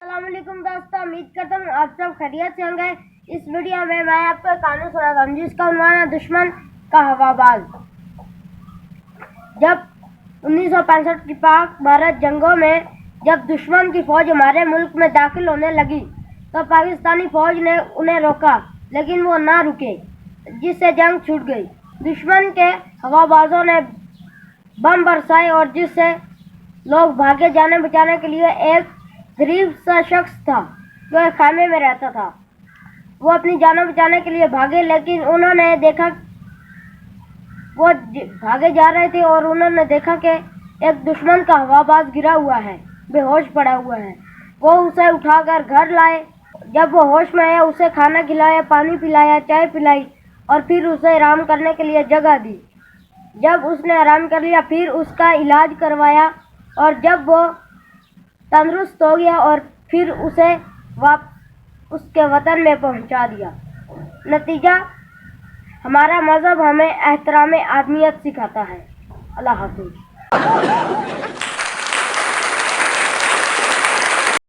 अस्सलाम वालेकुम दोस्तों, उम्मीद करता हूँ आप सब खैरियत से होंगे। इस वीडियो में मैं आपको एक कहानी सुनाता हूँ जिसका उन्वान है दुश्मन का हवाबाज। जब 1965 की पाक भारत जंगों में जब दुश्मन की फौज हमारे मुल्क में दाखिल होने लगी तो पाकिस्तानी फौज ने उन्हें रोका, लेकिन वो ना रुके, जिससे जंग छूट गई। दुश्मन के हवाबाजों ने बम बरसाए और जिससे लोग भागे। जाने बचाने के लिए एक गरीब सा शख्स था जो एक खामे में रहता था। वो अपनी जान बचाने के लिए भागे, लेकिन उन्होंने देखा वो भागे जा रहे थे और उन्होंने देखा कि एक दुश्मन का हवाबाज गिरा हुआ है, बेहोश पड़ा हुआ है। वो उसे उठाकर घर लाए। जब वो होश में आया, उसे खाना खिलाया, पानी पिलाया, चाय पिलाई और फिर उसे आराम करने के लिए जगह दी। जब उसने आराम कर लिया, फिर उसका इलाज करवाया और जब वो तंदुरुस्त हो गया और फिर उसे उसके वतन में पहुंचा दिया। नतीजा, हमारा मज़हब हमें एहतराम आदमियत सिखाता है। अल्लाह हाफ़िज़।